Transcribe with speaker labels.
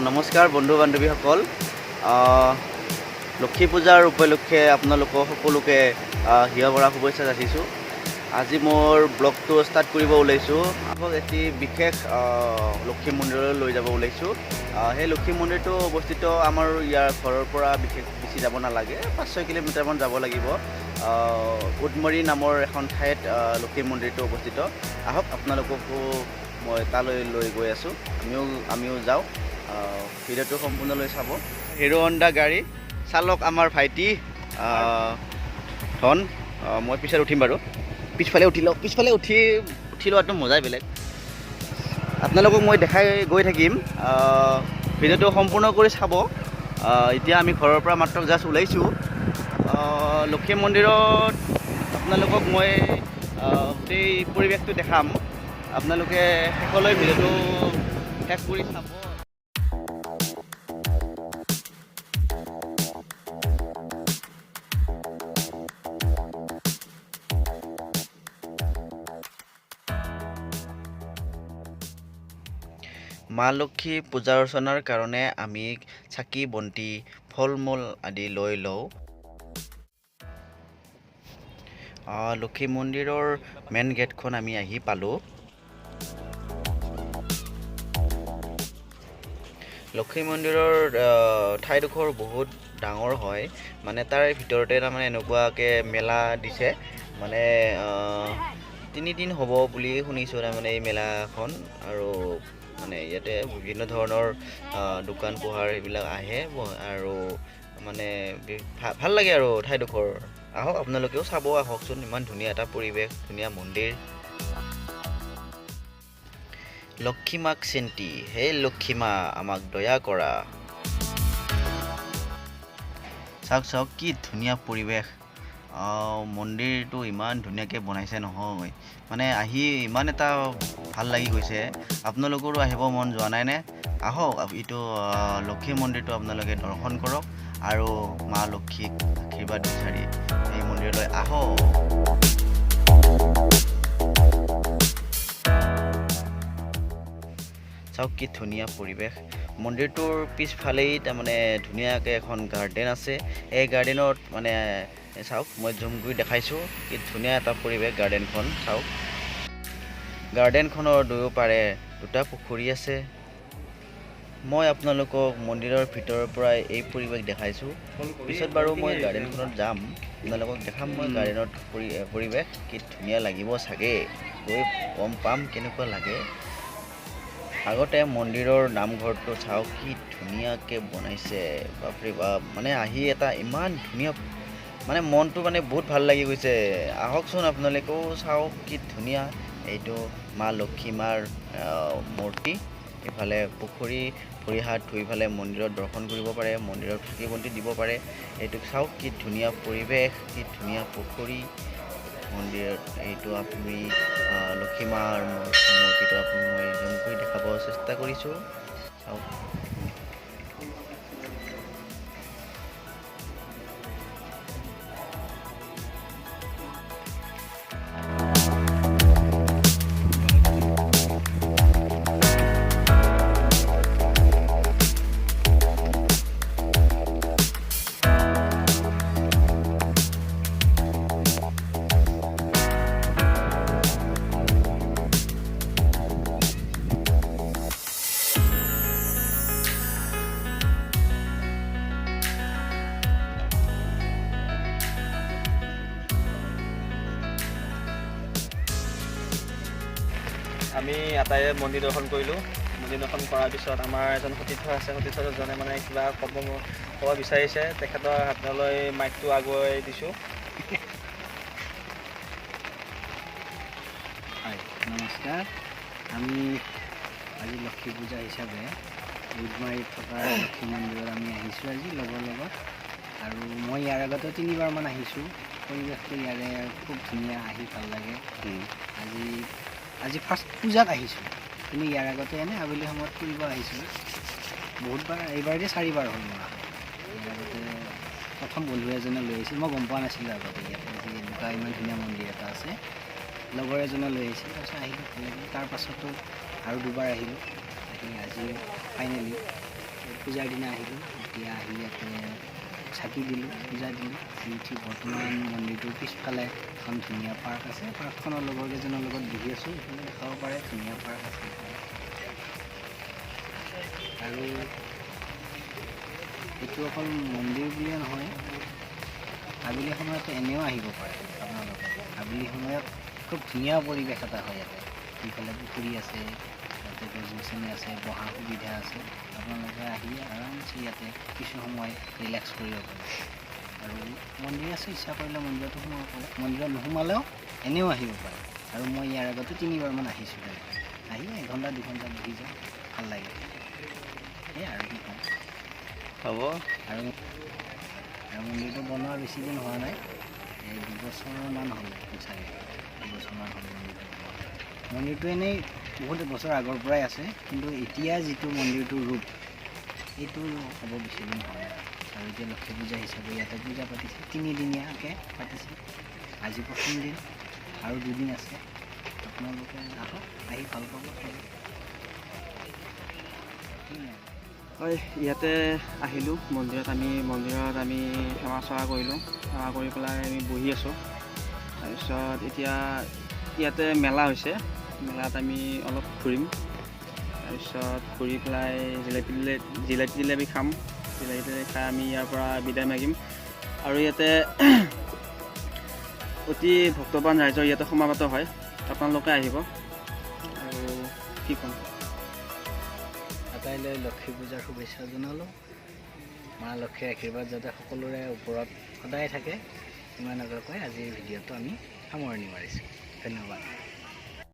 Speaker 1: নমস্কাৰ বন্ধু বান্ধৱীসকল। লক্ষী পূজাৰ উপলক্ষে আপোনালোকক সকলোকে হিয়া ভৰা শুভেচ্ছা যাচিছোঁ। আজি মোৰ ব্লগটো ষ্টাৰ্ট কৰিব ওলাইছোঁ। আপোনাক এটি বিশেষ লক্ষী মন্দিৰলৈ লৈ যাব ওলাইছোঁ। সেই লক্ষী মন্দিৰটো অৱস্থিত আমাৰ ইয়াৰ ঘৰৰ পৰা বিশেষ বেছি যাব নালাগে, 5-6 কিলোমিটাৰমান যাব লাগিব। উদমৰী নামৰ এখন ঠাইত লক্ষী মন্দিৰটো অৱস্থিত। আহক আপোনালোককো মই তালৈ লৈ গৈ আছোঁ, আমিও যাওঁ। ভিডিঅ'টো সম্পূৰ্ণলৈ চাব। হিৰো হণ্ডা গাড়ী চালক আমাৰ ভাইটি ধন। মই পিছত উঠিম বাৰু। পিছফালে উঠি লোৱাটো মজাই বেলেগ। আপোনালোকক মই দেখাই গৈ থাকিম, ভিডিঅ'টো সম্পূৰ্ণ কৰি চাব। এতিয়া আমি ঘৰৰ পৰা মাত্ৰ জাষ্ট ওলাইছোঁ। লক্ষী মন্দিৰত আপোনালোকক মই গোটেই পৰিৱেশটো দেখাম। আপোনালোকে শেষলৈ ভিডিঅ'টো শেষ কৰি চাব। মা লক্ষী পূজা অৰ্চনাৰ কাৰণে আমি চাকি বন্তি ফল মূল আদি লৈ লওঁ। লক্ষী মন্দিৰৰ মেইন গেটখন আমি আহি পালোঁ। লক্ষী মন্দিৰৰ ঠাইডোখৰ বহুত ডাঙৰ হয়, মানে তাৰ ভিতৰতে তাৰমানে এনেকুৱাকৈ মেলা দিছে। মানে 3 দিন হ'ব বুলি শুনিছোঁ তাৰমানে এই মেলাখন। আৰু মানে ইয়াতে বিভিন্ন ধৰণৰ দোকান পোহাৰ এইবিলাক আহে আৰু মানে ভাল লাগে আৰু ঠাইডোখৰ। আহক আপোনালোকেও চাব আহকচোন, ইমান ধুনীয়া এটা পৰিৱেশ, ধুনীয়া মন্দিৰ। লক্ষী মাক চিন্তি, হে লক্ষী মা আমাক দয়া কৰা। চাওক কি ধুনীয়া পৰিৱেশ। মন্দিৰটো ইমান ধুনীয়াকৈ বনাইছে নহয়, মানে আহি ইমান এটা ভাল লাগি গৈছে। আপোনালোকৰো আহিব মন যোৱা নাইনে? আহক, এইটো লক্ষী মন্দিৰটো আপোনালোকে দৰ্শন কৰক আৰু মা লক্ষীক আশীৰ্বাদ বিচাৰি এই মন্দিৰলৈ আহক। চাওক কি ধুনীয়া পৰিৱেশ। মন্দিৰটোৰ পিছফালেই তাৰমানে ধুনীয়াকৈ এখন গাৰ্ডেন আছে। এই গাৰ্ডেনত মানে চাওক, মই জুম কৰি দেখাইছোঁ কি ধুনীয়া এটা পৰিৱেশ গাৰ্ডেনখন। চাওক, গাৰ্ডেনখনৰ দুয়োপাৰে 2টা পুখুৰী আছে। মই আপোনালোকক মন্দিৰৰ ভিতৰৰ পৰাই এই পৰিৱেশ দেখাইছোঁ। পিছত বাৰু মই গাৰ্ডেনখনত যাম, আপোনালোকক দেখাম মই গাৰ্ডেনত পৰিৱেশ কি ধুনীয়া লাগিব চাগে, গৈ গম পাম কেনেকুৱা লাগে। আগতে মন্দিৰৰ নামঘৰটো চাওক কি ধুনীয়াকৈ বনাইছে, বাপৰে বাপ। মানে আহি এটা ইমান ধুনীয়া, মানে মনটো মানে বহুত ভাল লাগি গৈছে। আহকচোন আপোনালোকেও চাওক কি ধুনীয়া। এইটো মা লক্ষী মাৰ মূৰ্তি। ইফালে পুখুৰী, ভৰি হাত ধুই পেলাই মন্দিৰত দৰ্শন কৰিব পাৰে, মন্দিৰত চাকি বন্তি দিব পাৰে। এইটো চাওক কি ধুনীয়া পৰিৱেশ, কি ধুনীয়া পুখুৰী মন্দিৰত। এইটো আপুনি লক্ষী মাৰ মূৰ্তিটো আপুনি মই জুম কৰি দেখাব চেষ্টা কৰিছোঁ। চাওক,
Speaker 2: আমি আটাই মন্দিৰ দৰ্শন কৰিলোঁ। মন্দিৰ দৰ্শন কৰাৰ পিছত আমাৰ এজন সতীৰ্থ আছে, সতীৰ্থজনে মানে কিবা ক'ব বিচাৰিছে। তেখেতৰ হাতলৈ মাইকটো আগুৱাই দিছোঁ।
Speaker 3: হয়, নমস্কাৰ। আমি আজি লক্ষী পূজা হিচাপে উদমাৰীত থকা লক্ষী মন্দিৰত আমি আহিছোঁ আজি লগৰ লগত। আৰু মই ইয়াৰ আগতে 3বাৰমান আহিছোঁ। পৰিৱেশটো ইয়াৰে খুব ধুনীয়া, আহি ভাল লাগে। আজি ফাৰ্ষ্ট পূজাত আহিছোঁ, কিন্তু ইয়াৰ আগতে এনে আবেলি সময়ত ফুৰিব আহিছোঁ বহুতবাৰ। এইবাৰতে 4বাৰ হ'ল মোৰ। ইয়াৰ আগতে প্ৰথম বন্ধু এজনে লৈ আহিছিল, মই গম পোৱা নাছিলোঁ আগতে ইয়াতে যে এনেকুৱা ইমান ধুনীয়া মন্দিৰ এটা আছে। লগৰ এজনে লৈ আহিছিল, তাৰপিছত আহিলোঁ ভাল লাগিল। তাৰ পাছতো আৰু 2বাৰ আহিলোঁ। আজি ফাইনেলি পূজাৰ দিনা আহিলোঁ। এতিয়া আহি ইয়াতে চাকি দিলোঁ, পূজা দিলোঁ। উঠি বৰ্তমান মন্দিৰটোৰ পিছফালে এখন ধুনীয়া পাৰ্ক আছে। পাৰ্কখনৰ লগৰ কেইজনৰ লগত বহি আছোঁ। এইফালে দেখাব পাৰে ধুনীয়া পাৰ্ক আছে। আৰু এইটো অকল মন্দিৰ বুলিয়ে নহয়, আবেলি সময়ত এনেও আহিব পাৰে আপোনালোকে। আবেলি সময়ত খুব ধুনীয়া পৰিৱেশ এটা হয় ইয়াতে। ইফালে পুখুৰী আছে, ইয়াতে গছ গছনি আছে, বহা সুবিধা আছে। আপোনালোকে আহি আৰামছে ইয়াতে কিছু সময় ৰিলেক্স কৰিব পাৰে। আৰু মন্দিৰ আছে, ইচ্ছা কৰিলে মন্দিৰতো সোমাব পাৰে। মন্দিৰত নোসোমালেও এনেও আহিব পাৰে। আৰু মই ইয়াৰ আগতে 3বাৰমান আহিছোঁ তেনেকৈ। আহি 1 ঘণ্টা 2 ঘণ্টা বহি যাওঁ, ভাল লাগে। এই আৰু কি ক'ম
Speaker 1: হ'ব।
Speaker 3: আৰু মন্দিৰটো বনোৱা বেছি দিন হোৱা নাই, এই 2 বছৰমান হ'ল চাগে। 2 বছৰমান হ'ল মন্দিৰটো। মন্দিৰটো এনেই বহুত বছৰ আগৰ পৰাই আছে, কিন্তু এতিয়া যিটো মন্দিৰটোৰ ৰূপ এইটো হ'ব বেছি দিন হোৱা নাই। আৰু এতিয়া লক্ষ্মী পূজা হিচাপে ইয়াতে পূজা পাতিছে, 3 দিনীয়াকৈ পাতিছে। আজি প্ৰথম দিন, আৰু 2 দিন আছে। আপোনালোকে আহক, আহি ভাল পাব।
Speaker 2: হয়, ইয়াতে আহিলোঁ মন্দিৰত। আমি সেৱা চেৱা কৰিলোঁ। সেৱা কৰি পেলাই আমি বহি আছোঁ। তাৰপিছত এতিয়া ইয়াতে মেলা হৈছে, মেলাত আমি অলপ ঘূৰিম। তাৰপিছত ঘূৰি পেলাই জিলাপি খাম। জিলাপি খাই আমি ইয়াৰ পৰা বিদায় মাগিম। আৰু ইয়াতে অতি ভক্তবান ৰাইজৰ ইয়াতে সমাগত হয়, আপোনালোকে আহিব। আৰু কি ক'ম,
Speaker 3: আটাইলৈ লক্ষ্মী পূজাৰ শুভেচ্ছা জনালোঁ। মা লক্ষ্মীৰ আশীৰ্বাদ যাতে সকলোৰে ওপৰত সদায় থাকে, ইমানকৈ আজিৰ ভিডিঅ'টো আমি সামৰণি মাৰিছোঁ। ধন্যবাদ।